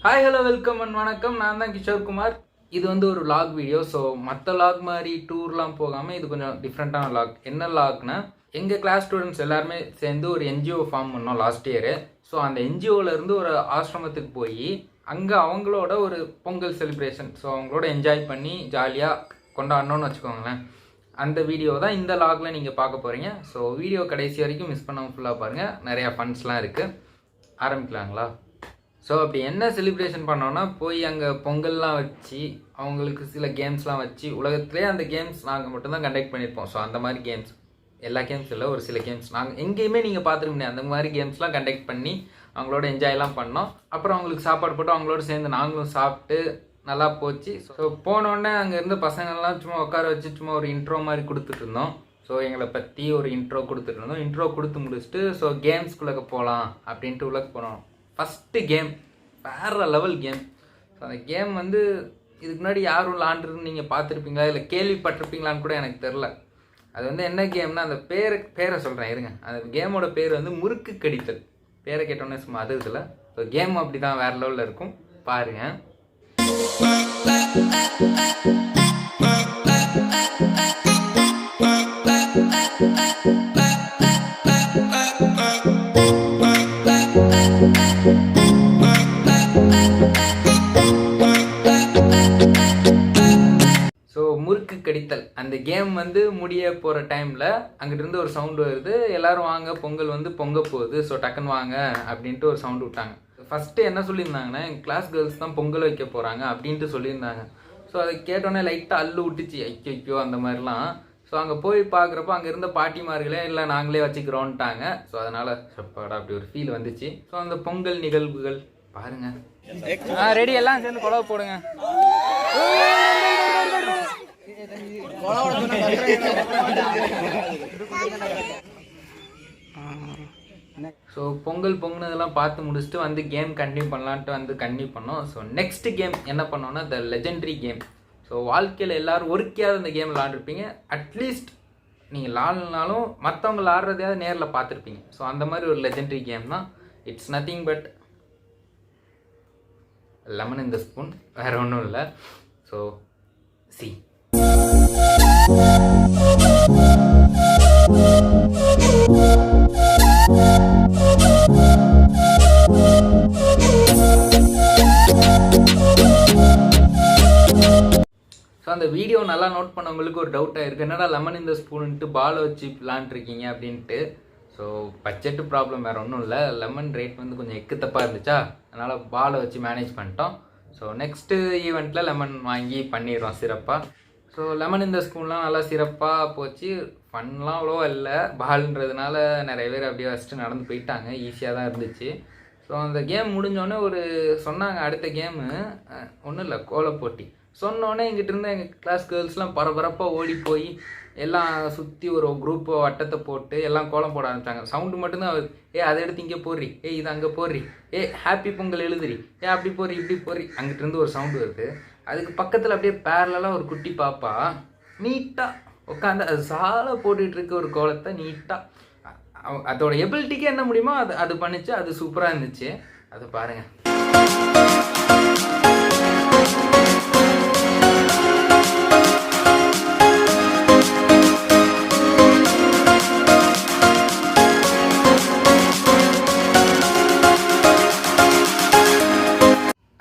Hi hello welcome and வணக்கம். நான் தான் கிஷோர் குமார். இது வந்து ஒரு லாக் வீடியோ. ஸோ மற்ற லாக் மாதிரி டூர்லாம் போகாமல் இது கொஞ்சம் டிஃப்ரெண்ட்டான லாக். என்ன லாக்னா, எங்கள் கிளாஸ் ஸ்டூடெண்ட்ஸ் எல்லாருமே சேர்ந்து ஒரு என்ஜிஓ ஃபார்ம் பண்ணோம் லாஸ்ட் இயரு. ஸோ அந்த என்ஜிஓலேருந்து ஒரு ஆசிரமத்துக்கு போய் அங்கே அவங்களோட ஒரு பொங்கல் செலிப்ரேஷன், ஸோ அவங்களோட என்ஜாய் பண்ணி ஜாலியாக கொண்டாடணும்னு வச்சுக்கோங்களேன். அந்த வீடியோ தான் இந்த லாகில் நீங்கள் பார்க்க போகிறீங்க. ஸோ வீடியோ கடைசி வரைக்கும் மிஸ் பண்ணாமல் ஃபுல்லாக பாருங்கள். நிறையா ஃபன்ஸ்லாம் இருக்குது. ஆரம்பிக்கலாங்களா? ஸோ அப்படி என்ன செலிப்ரேஷன் பண்ணோன்னா, போய் அங்கே பொங்கல்லாம் வச்சு அவங்களுக்கு சில கேம்ஸ்லாம் வச்சு, உலகத்துலேயே அந்த கேம்ஸ் நாங்கள் மட்டும்தான் கண்டக்ட் பண்ணியிருப்போம். ஸோ அந்த மாதிரி கேம்ஸ், எல்லா கேம்ஸ் இல்லை, ஒரு சில கேம்ஸ் நாங்கள் எங்கேயுமே நீங்கள் பார்த்துருக்க அந்த மாதிரி கேம்ஸ்லாம் கண்டக்ட் பண்ணி அவங்களோட என்ஜாய்லாம் பண்ணோம். அப்புறம் அவங்களுக்கு சாப்பாடு போட்டு அவங்களோட சேர்ந்து நாங்களும் சாப்பிட்டு நல்லா போச்சு. ஸோ போனோடனே அங்கே இருந்த பசங்கள்லாம் சும்மா உட்கார வச்சு சும்மா ஒரு இன்ட்ரோ மாதிரி கொடுத்துட்டு இருந்தோம். ஸோ எங்களை பற்றி ஒரு இன்ட்ரோ கொடுத்துட்டு இருந்தோம். இன்ட்ரோ கொடுத்து முடிச்சுட்டு ஸோ கேம்ஸ்குள்ளே போகலாம் அப்படின்ட்டு உள்ளே போனோம். ஃபஸ்ட்டு கேம் வேறு லெவல் கேம். ஸோ அந்த கேம் வந்து இதுக்கு முன்னாடி யாரும் விளாண்டுருன்னு நீங்கள் பார்த்துருப்பீங்களா இல்லை கேள்விப்பட்டிருப்பீங்களான்னு கூட எனக்கு தெரில. அது வந்து என்ன கேம்னா, அந்த பேரை சொல்கிறேன் இருங்க. அந்த கேமோட பேர் வந்து முறுக்கு கடித்தல். பேரை கேட்டோன்னே சும்மா அது இதில். ஸோ கேம் அப்படி தான் வேறு லெவலில் இருக்கும், பாருங்கள். ஸோ முறுக்கு கடித்தல் அந்த கேம் வந்து முடிய போகிற டைமில் அங்கிட்டிருந்து ஒரு சவுண்டு வருது. எல்லோரும் வாங்க, பொங்கல் வந்து பொங்க போகுது, ஸோ டக்குன்னு வாங்க அப்படின்ட்டு ஒரு சவுண்டு விட்டாங்க. ஃபஸ்ட்டு என்ன சொல்லியிருந்தாங்கன்னா, எங்கள் கிளாஸ் கேர்ள்ஸ் தான் பொங்கல் வைக்க போகிறாங்க அப்படின்ட்டு சொல்லியிருந்தாங்க. ஸோ அதை கேட்டோன்னே லைட்டாக அல்லு விட்டுச்சு, ஐயோ அந்த மாதிரிலாம். ஸோ அங்கே போய் பார்க்குறப்போ அங்கே இருந்த பாட்டிமார்களே இல்லை நாங்களே வச்சுக்கிறோன்ட்டாங்க. ஸோ அதனால் சப்பாடா அப்படி ஒரு ஃபீல் வந்துச்சு. ஸோ அந்த பொங்கல் நிகழ்வுகள் பாருங்கள். ரெடி, எல்லாம் சேர்ந்து குழவை போடுங்க. ஸோ பொங்கல் பொங்கினதெல்லாம் பார்த்து முடிச்சுட்டு வந்து கேம் கண்டினியூ பண்ணலான்ட்டு வந்து கண்டினியூ பண்ணோம். ஸோ நெக்ஸ்ட் கேம் என்ன பண்ணோன்னா, த லெஜெண்டரி கேம். ஸோ வாழ்க்கையில் எல்லோரும் ஒருக்கையாவது இந்த கேம் விளாண்டுருப்பீங்க. அட்லீஸ்ட் நீங்கள் விளாட்னாலும் மற்றவங்க விளாட்றதையாவது நேரில் பார்த்துருப்பீங்க. ஸோ அந்த மாதிரி ஒரு லெஜெண்டரி கேம் தான். It's nothing but lemon in the spoon, வேறு ஒன்றும் இல்லை. ஸோ சி ஸோ அந்த வீடியோ நல்லா நோட் பண்ணவங்களுக்கு ஒரு டவுட்டாக இருக்குது, என்னடா லெமன் இந்த ஸ்பூனுன்ட்டு பாலை வச்சு விளாண்டுருக்கீங்க அப்படின்ட்டு. ஸோ பட்ஜெட்டு ப்ராப்ளம் வேறு ஒன்றும் இல்லை. லெமன் ரேட் வந்து கொஞ்சம் எக்குத்தப்பாக இருந்துச்சா, அதனால் பாலை வச்சு மேனேஜ் பண்ணிட்டோம். ஸோ நெக்ஸ்ட்டு ஈவெண்ட்டில் லெமன் வாங்கி பண்ணிடுறோம் சிறப்பாக. ஸோ லெமன் இந்த ஸ்பூன்லாம் நல்லா சிறப்பாக போச்சு. ஃபன்லாம் அவ்வளோ இல்லை, பால்ன்றதுனால நிறைய பேர் அப்படியே வச்சுட்டு நடந்து போயிட்டாங்க. ஈஸியாக தான் இருந்துச்சு. ஸோ அந்த கேம் முடிஞ்சோடனே ஒரு சொன்னாங்க, அடுத்த கேமு ஒன்றும் இல்லை, கோலம் போட்டி. சொன்னோடனே எங்கிட்ட இருந்து எங்கள் கிளாஸ் கேர்ள்ஸ்லாம் பரபரப்பாக ஓடி போய் எல்லாம் சுற்றி ஒரு குரூப்பை வட்டத்தை போட்டு எல்லாம் கோலம் போட ஆரம்பித்தாங்க. சவுண்டு மட்டும்தான் வருது. அதை எடுத்து இங்கே போடுறி, இது அங்கே போடுறி, ஹாப்பி பொங்கல் எழுதுறி, அப்படி போடுறி இப்படி போடுறி. அங்கிட்டிருந்து ஒரு சவுண்டு வருது. அதுக்கு பக்கத்தில் அப்படியே பேரலாம் ஒரு குட்டி பாப்பா நீட்டாக உட்காந்து அது சாலை போட்டுட்ருக்க ஒரு கோலத்தை நீட்டாக அதோட எபிலிட்டிக்கு என்ன முடியுமோ அது பண்ணிச்சு. அது சூப்பராக இருந்துச்சு. அது பாருங்கள்.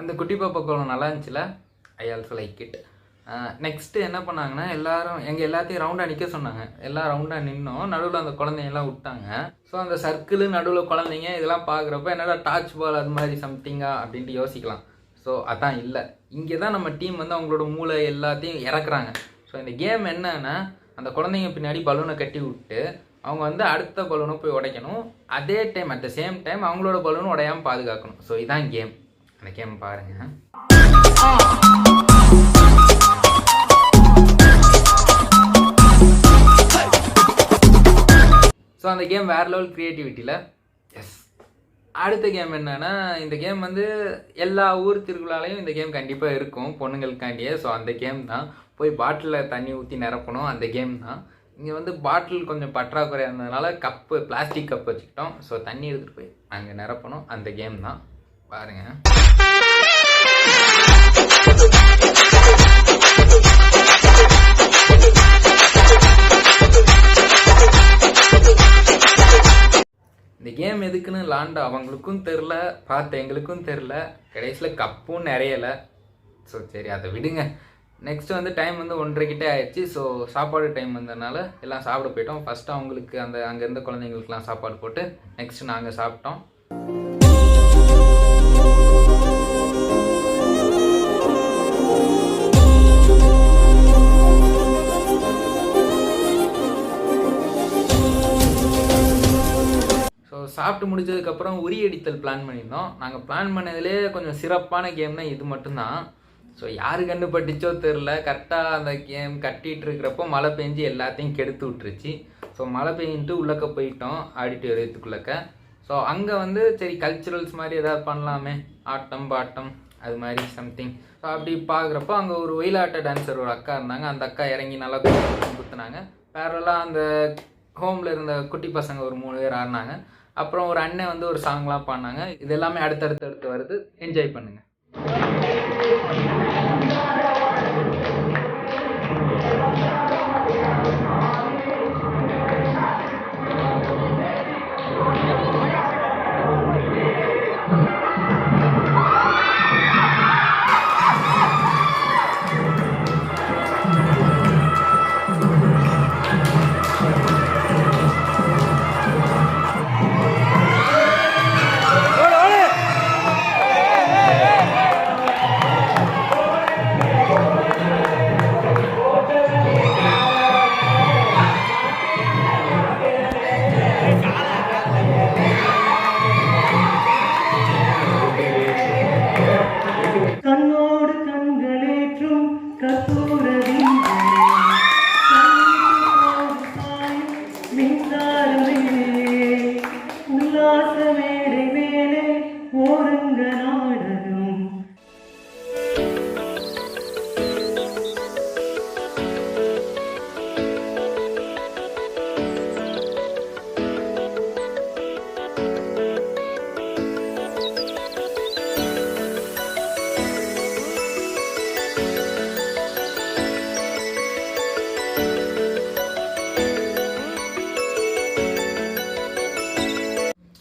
அந்த குட்டி பாப்பா கோலம் நல்லா இருந்துச்சுல, I also like it. Next என்ன பண்ணாங்கன்னா, எல்லாத்தையும் ரவுண்டாக நிற்க சொன்னாங்க. எல்லாம் ரவுண்டாக நின்னோம். நடுவில் அந்த குழந்தைங்கலாம் விட்டாங்க. ஸோ அந்த சர்க்கிள் நடுவில் குழந்தைங்க இதெல்லாம் பார்க்குறப்ப என்னடா டார்ச் பால் அது மாதிரி சம்திங்கா அப்படின்ட்டு யோசிக்கலாம். ஸோ அதான் இல்லை, இங்கே தான் நம்ம டீம் வந்து அவங்களோட மூளை எல்லாத்தையும் இறக்குறாங்க. ஸோ இந்த கேம் என்னன்னா, அந்த குழந்தைங்க பின்னாடி பலூனை கட்டி விட்டு அவங்க வந்து அடுத்த பலூனை போய் உடைக்கணும். அதே time at the same time அவங்களோட பலூன் உடையாமல் பாதுகாக்கணும். ஸோ இதான் கேம். அந்த கேம் பாருங்கள். ஸோ அந்த கேம் வேறு லெவல் க்ரியேட்டிவிட்டியில். எஸ், அடுத்த கேம் என்னென்னா, இந்த கேம் வந்து எல்லா ஊர் திருவிழாலையும் இந்த கேம் கண்டிப்பாக இருக்கும் பொண்ணுங்களுக்காண்டியே. ஸோ அந்த கேம் தான். போய் பாட்டிலில் தண்ணி ஊற்றி நிரப்பணும், அந்த கேம் தான். இங்கே வந்து பாட்டில் கொஞ்சம் பற்றாக்குறையாக இருந்ததுனால பிளாஸ்டிக் கப் வச்சுக்கிட்டோம். ஸோ தண்ணி எடுத்துகிட்டு போய் அங்கே நிரப்பணும், அந்த கேம் தான். பாருங்கள். அவருக்கும் தெரில, பார்த்த எங்களுக்கும் தெரில, கடைசியில் கப்பும் நிறையலை. ஸோ சரி அதை விடுங்க. நெக்ஸ்ட் வந்து டைம் வந்து 1:30 ஆயிடுச்சு. ஸோ சாப்பாடு டைம் வந்ததுனால எல்லாம் சாப்பிட போயிட்டோம். ஃபஸ்ட்டு அவங்களுக்கு அங்கே இருந்த குழந்தைங்களுக்குலாம் சாப்பாடு போட்டு நெக்ஸ்ட் நாங்கள் சாப்பிட்டோம். சாப்பிட்டு முடிச்சதுக்கப்புறம் உரியடித்தல் பிளான் பண்ணியிருந்தோம். நாங்கள் பிளான் பண்ணதிலே கொஞ்சம் சிறப்பான கேம்னா இது மட்டும்தான். ஸோ யாரு கண்டுபட்டுச்சோ தெரில, கரெக்டாக அந்த கேம் கட்டிகிட்டு இருக்கிறப்போ மழை பெஞ்சு எல்லாத்தையும் கெடுத்து விட்டுருச்சு. ஸோ மழை பெஞ்சிட்டு உள்ளக்க போயிட்டோம் ஆடிட்டோரியத்துக்குள்ளக்க. ஸோ அங்கே வந்து சரி கல்ச்சுரல்ஸ் மாதிரி எதாவது பண்ணலாமே, ஆட்டம் பாட்டம் அது மாதிரி சம்திங். ஸோ அப்படி பார்க்குறப்போ அங்கே ஒரு ஒயிலாட்ட டான்ஸர் ஒரு அக்கா இருந்தாங்க. அந்த அக்கா இறங்கி நல்லா குத்துனாங்க. பேரலாக அந்த ஹோமில் இருந்த குட்டி பசங்க ஒரு 3 பேர் ஆடினாங்க. அப்புறம் ஒரு அண்ணன் வந்து ஒரு சாங்லாம் பாடினாங்க. இது எல்லாமே அடுத்தடுத்து வருது. என்ஜாய் பண்ணுங்கள்.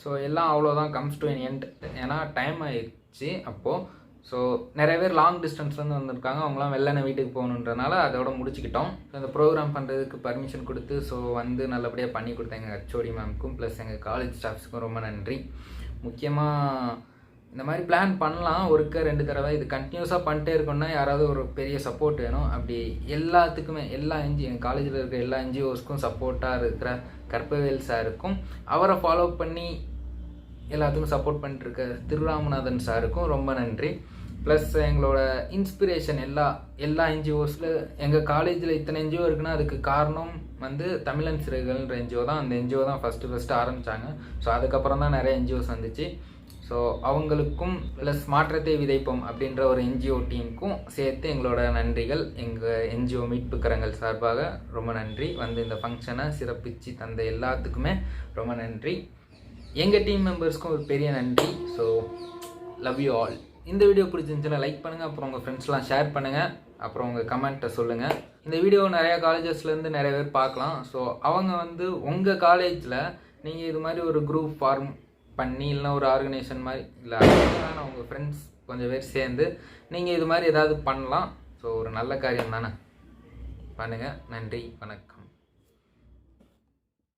ஸோ எல்லாம் அவ்வளோதான், கம்ஸ் டு என் எண்ட். ஏன்னா டைம் ஆயிடுச்சு அப்போது. ஸோ நிறைய பேர் லாங் டிஸ்டன்ஸ்லேருந்து வந்திருக்காங்க. அவங்களாம் வெள்ளனை வீட்டுக்கு போகணுன்றனால அதோட முடிச்சுக்கிட்டோம். ஸோ இந்த ப்ரோக்ராம் பண்ணுறதுக்கு பர்மிஷன் கொடுத்து ஸோ வந்து நல்லபடியாக பண்ணி கொடுத்த எங்கள் ஹெச்ஓடி மேம்க்கும் ப்ளஸ் எங்கள் காலேஜ் ஸ்டாஃப்ஸுக்கும் ரொம்ப நன்றி. முக்கியமாக இந்த மாதிரி பிளான் பண்ணலாம் ஒருக்க 2 தடவை. இது கண்டினியூஸாக பண்ணிட்டே இருக்கணும்னா யாராவது ஒரு பெரிய சப்போர்ட் வேணும். அப்படி எல்லாத்துக்குமே எங்கள் காலேஜில் இருக்கிற எல்லா என்ஜிஓஸ்க்கும் சப்போர்ட்டாக இருக்கிற கற்பவேல் சாருக்கும், அவரை ஃபாலோ பண்ணி எல்லாத்துக்கும் சப்போர்ட் பண்ணிட்டுருக்க திருராமநாதன் சாருக்கும் ரொம்ப நன்றி. ப்ளஸ் எங்களோட இன்ஸ்பிரேஷன் எல்லா என்ஜிஓஸில் எங்கள் காலேஜில் இத்தனை என்ஜிஓ இருக்குன்னா அதுக்கு காரணம் வந்து தமிழன் சிறைகள்ன்ற என்ஜிஓ தான். அந்த என்ஜிஓ தான் ஃபஸ்ட்டு ஆரம்பித்தாங்க. ஸோ அதுக்கப்புறம் தான் நிறைய என்ஜிஓஸ் வந்துச்சு. ஸோ அவங்களுக்கும் ப்ளஸ் மாற்றத்தை விதைப்போம் அப்படின்ற ஒரு என்ஜிஓ டீமுக்கும் சேர்த்து எங்களோட நன்றிகள். எங்கள் என்ஜிஓ மீட்புக்கரங்கள் சார்பாக ரொம்ப நன்றி. வந்து இந்த ஃபங்க்ஷனை சிறப்பித்து தந்த எல்லாத்துக்குமே ரொம்ப நன்றி. எங்கள் டீம் மெம்பர்ஸ்க்கும் ஒரு பெரிய நன்றி. So love you all. இந்த வீடியோ பிடிச்சிருந்துச்சுன்னா லைக் பண்ணுங்கள், அப்புறம் உங்கள் ஃப்ரெண்ட்ஸ்லாம் ஷேர் பண்ணுங்கள், அப்புறம் உங்கள் கமெண்ட்டை சொல்லுங்கள். இந்த வீடியோ நிறையா காலேஜஸ்லேருந்து நிறைய பேர் பார்க்கலாம். ஸோ அவங்க வந்து உங்கள் காலேஜில் நீங்கள் இது மாதிரி ஒரு குரூப் ஃபார்ம் பண்ணி இல்லைனா ஒரு ஆர்கனைசேஷன் மாதிரி இல்லை உங்கள் ஃப்ரெண்ட்ஸ் கொஞ்சம் பேர் சேர்ந்து நீங்கள் இது மாதிரி ஏதாவது பண்ணலாம். ஸோ ஒரு நல்ல காரியம் தானே, பண்ணுங்கள். நன்றி, வணக்கம்.